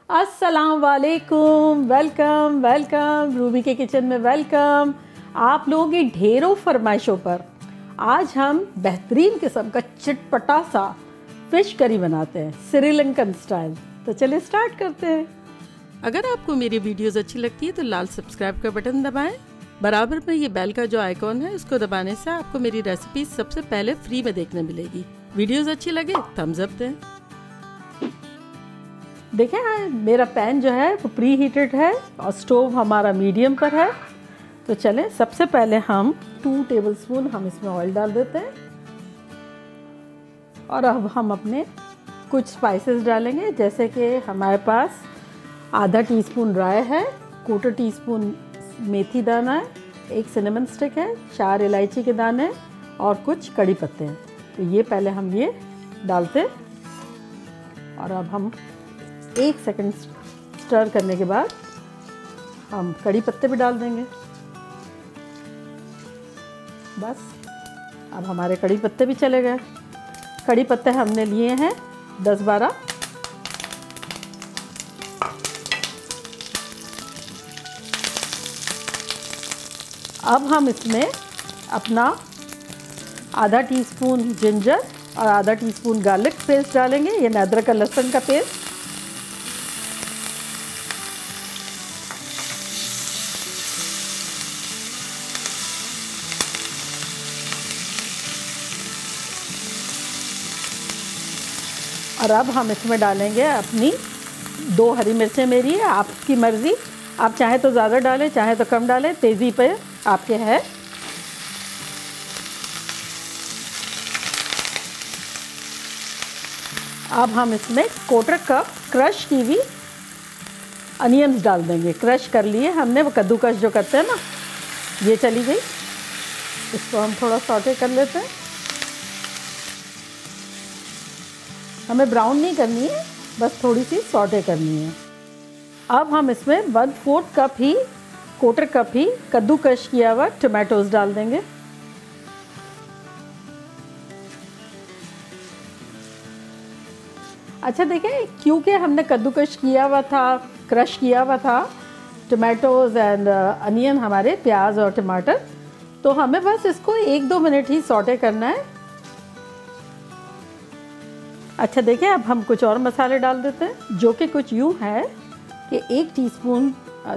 अस्सलाम वालेकुम, welcome welcome Ruby के किचन में वेलकम। आप लोगों की ढेरों फरमाइशों पर आज हम बेहतरीन किस्म का चटपटा सा फिश करी बनाते हैं, श्रीलंकन स्टाइल। तो चलिए स्टार्ट करते हैं। अगर आपको मेरी वीडियोस अच्छी लगती है तो लाल सब्सक्राइब का बटन दबाएं। बराबर में ये बेल का जो आइकॉन है उसको दबाने से आपको मेरी रेसिपी सबसे पहले फ्री में देखने मिलेगी। वीडियोस अच्छी लगे थम्स अप दें। देखें मेरा पैन जो है वो प्री हीटेड है और स्टोव हमारा मीडियम पर है। तो चलें सबसे पहले हम 2 टेबलस्पून हम इसमें ऑयल डाल देते हैं और अब हम अपने कुछ स्पाइसेस डालेंगे, जैसे कि हमारे पास आधा टीस्पून राई है, 1/4 टीस्पून मेथी दाना है, 1 सिनेमन स्टिक है, 4 इलायची के दाने और कुछ कड़ी पत्ते हैं। तो ये पहले हम ये डालते और अब हम 1 सेकंड स्टर करने के बाद हम कड़ी पत्ते भी डाल देंगे। बस अब हमारे कड़ी पत्ते भी चले गए। कड़ी पत्ते हमने लिए हैं 10-12। अब हम इसमें अपना आधा टीस्पून जिंजर और आधा टीस्पून गार्लिक पेस्ट डालेंगे, ये अदरक का लहसुन का पेस्ट। और अब हम इसमें डालेंगे अपनी 2 हरी मिर्चें। मेरी है, आपकी मर्ज़ी, आप चाहे तो ज़्यादा डालें चाहे तो कम डालें, तेज़ी पे आपके है। अब हम इसमें 1/4 कप क्रश की हुई अनियंस डाल देंगे। क्रश कर लिए हमने, वो कद्दूकस जो करते हैं ना, ये चली गई। इसको हम थोड़ा सॉटे कर लेते हैं। हमें ब्राउन नहीं करनी है, बस थोड़ी सी सॉटे करनी है। अब हम इसमें 1/4 कप ही 1/4 कप ही कद्दूकस किया हुआ टमाटोज डाल देंगे। अच्छा देखें, क्योंकि हमने कद्दूकस किया हुआ था, क्रश किया हुआ था टमाटोज एंड अनियन, हमारे प्याज और टमाटर, तो हमें बस इसको 1-2 मिनट ही सॉटे करना है। अच्छा देखिए, अब हम कुछ और मसाले डाल देते हैं, जो कि कुछ यूँ है कि 1 टीस्पून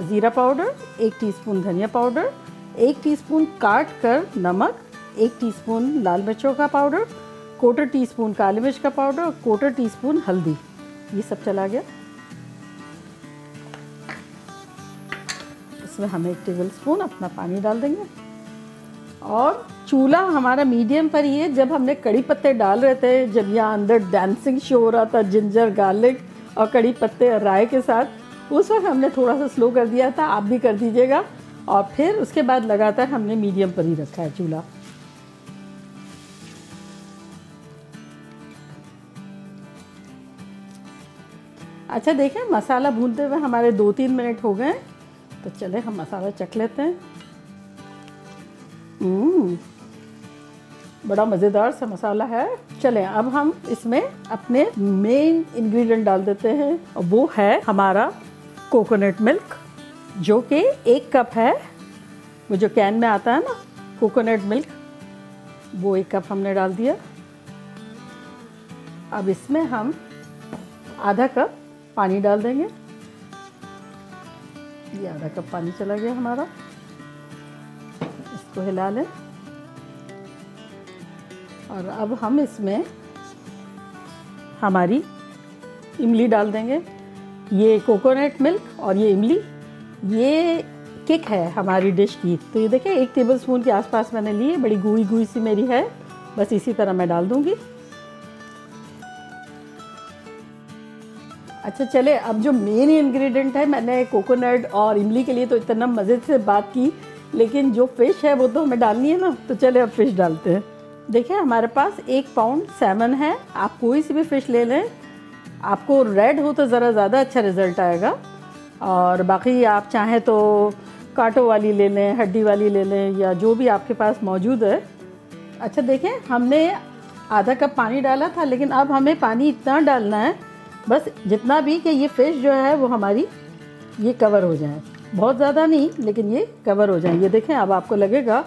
ज़ीरा पाउडर, 1 टीस्पून धनिया पाउडर, 1 टीस्पून काट कर नमक, 1 टीस्पून लाल मिर्चों का पाउडर, 1/4 टीस्पून काली मिर्च का पाउडर और 1/4 टीस्पून हल्दी। ये सब चला गया। इसमें हम 1 टेबलस्पून अपना पानी डाल देंगे और चूल्हा हमारा मीडियम पर ही है। जब हमने कड़ी पत्ते डाल रहे थे, जब यहाँ अंदर डांसिंग शो हो रहा था जिंजर गार्लिक और कड़ी पत्ते और राई के साथ, उस वक्त हमने थोड़ा सा स्लो कर दिया था, आप भी कर दीजिएगा। और फिर उसके बाद लगातार हमने मीडियम पर ही रखा है चूल्हा। अच्छा देखें, मसाला भूनते हुए हमारे 2-3 मिनट हो गए। तो चले हम मसाला चख लेते हैं। बड़ा मज़ेदार सा मसाला है। चलें अब हम इसमें अपने मेन इंग्रेडिएंट डाल देते हैं, और वो है हमारा कोकोनट मिल्क, जो कि 1 कप है। वो जो कैन में आता है ना कोकोनट मिल्क, वो 1 कप हमने डाल दिया। अब इसमें हम आधा कप पानी डाल देंगे। ये आधा कप पानी चला गया हमारा। इसको हिला लें और अब हम इसमें हमारी इमली डाल देंगे। ये कोकोनट मिल्क और ये इमली, ये किक है हमारी डिश की। तो ये देखिए 1 टेबलस्पून के आसपास मैंने ली है, बड़ी गुई गुई सी मेरी है। बस इसी तरह मैं डाल दूंगी। अच्छा चले, अब जो मेन इंग्रेडिएंट है, मैंने कोकोनट और इमली के लिए तो इतना मज़े से बात की, लेकिन जो फ़िश है वो तो हमें डालनी है ना। तो चले अब फ़िश डालते हैं। देखिए हमारे पास 1 पाउंड सैमन है। आप कोई सी भी फ़िश ले लें, आपको रेड हो तो ज़रा ज़्यादा अच्छा रिज़ल्ट आएगा, और बाकी आप चाहें तो कांटों वाली ले लें, हड्डी वाली ले लें, या जो भी आपके पास मौजूद है। अच्छा देखें, हमने आधा कप पानी डाला था, लेकिन अब हमें पानी इतना डालना है बस जितना भी कि ये फ़िश जो है वो हमारी ये कवर हो जाए, बहुत ज़्यादा नहीं लेकिन ये कवर हो जाए। ये देखें, अब आपको लगेगा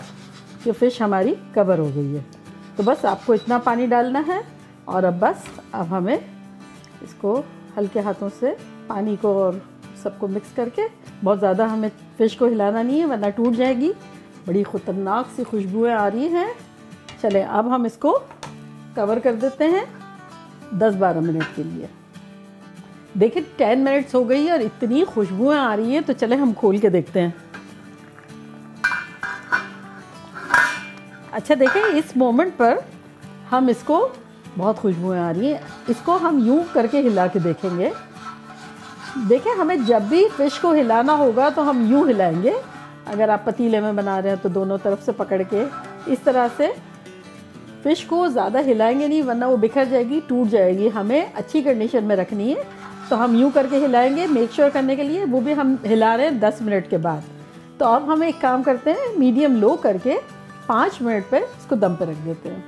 कि फ़िश हमारी कवर हो गई है। तो बस आपको इतना पानी डालना है और अब हमें इसको हल्के हाथों से पानी को और सबको मिक्स करके, बहुत ज़्यादा हमें फ़िश को हिलाना नहीं है वरना टूट जाएगी। बड़ी ख़तरनाक सी खुशबुएँ आ रही हैं। चलें अब हम इसको कवर कर देते हैं 10-12 मिनट के लिए। देखिए 10 मिनट्स हो गई और इतनी खुशबुएँ आ रही हैं, तो चलें हम खोल के देखते हैं। अच्छा देखें, इस मोमेंट पर हम इसको, बहुत खुशबुएँ आ रही हैं, इसको हम यूँ करके हिला के देखेंगे। देखें, हमें जब भी फ़िश को हिलाना होगा तो हम यूँ हिलाएंगे। अगर आप पतीले में बना रहे हैं तो दोनों तरफ से पकड़ के इस तरह से फ़िश को ज़्यादा हिलाएंगे नहीं वरना वो बिखर जाएगी, टूट जाएगी। हमें अच्छी कंडीशन में रखनी है तो हम यूँ करके हिलाएंगे, मेक श्योर करने के लिए। वो भी हम हिला रहे हैं 10 मिनट के बाद। तो अब हम एक काम करते हैं, मीडियम लो करके 5 मिनट पे इसको दम पे रख देते हैं।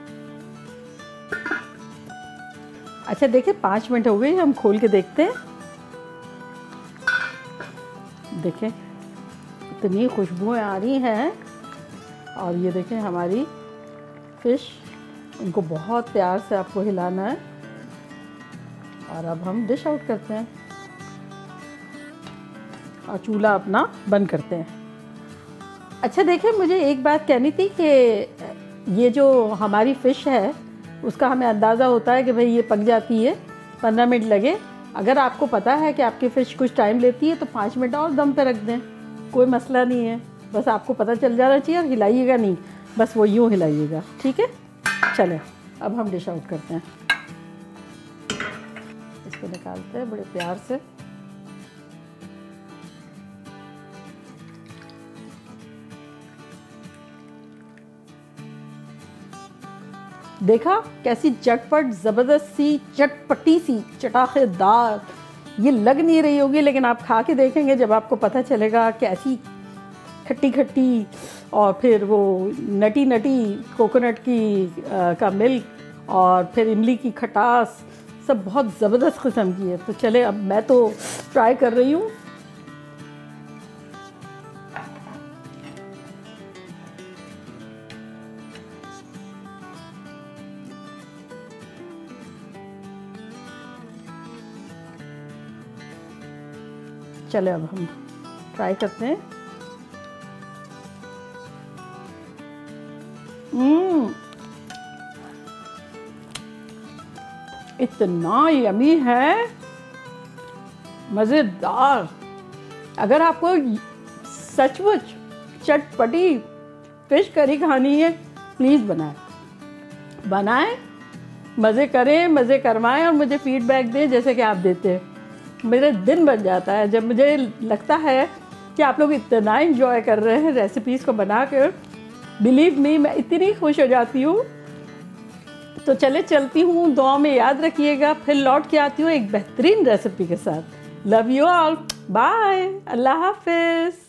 अच्छा देखिए 5 मिनट हो गए, हम खोल के देखते हैं। देखें इतनी खुशबुएँ आ रही हैं और ये देखें हमारी फ़िश, इनको बहुत प्यार से आपको हिलाना है। और अब हम डिश आउट करते हैं और चूल्हा अपना बंद करते हैं। अच्छा देखिए, मुझे एक बात कहनी थी कि ये जो हमारी फ़िश है उसका हमें अंदाज़ा होता है कि भाई ये पक जाती है, 15 मिनट लगे। अगर आपको पता है कि आपकी फ़िश कुछ टाइम लेती है तो 5 मिनट और दम पे रख दें, कोई मसला नहीं है। बस आपको पता चल जाना चाहिए और हिलाइएगा नहीं, बस वो यूँ हिलाइएगा, ठीक है। चलें अब हम डिश आउट करते हैं। इसको निकालते हैं बड़े प्यार से। देखा कैसी चटपट, ज़बरदस्त सी, चटपटी सी, चटाखेदार। ये लग नहीं रही होगी लेकिन आप खा के देखेंगे जब आपको पता चलेगा कैसी खट्टी खट्टी और फिर वो नटी नटी कोकोनट की का मिल्क और फिर इमली की खटास, सब बहुत ज़बरदस्त किस्म की है। तो चले अब मैं तो ट्राई कर रही हूँ। चले अब हम ट्राई करते हैं। इतना यमी है, मज़ेदार। अगर आपको सचमुच चटपटी फ़िश करी खानी है, प्लीज़ बनाएं, मज़े करें, मज़े करवाएं और मुझे फ़ीडबैक दें जैसे कि आप देते हैं। मेरा दिन बन जाता है जब मुझे लगता है कि आप लोग इतना एंजॉय कर रहे हैं रेसिपीज़ को बना कर। बिलीव मी, मैं इतनी खुश हो जाती हूँ। तो चलती हूँ, दुआ में याद रखिएगा। फिर लौट के आती हूँ एक बेहतरीन रेसिपी के साथ। लव यू ऑल, बाय, अल्लाह हाफिज़।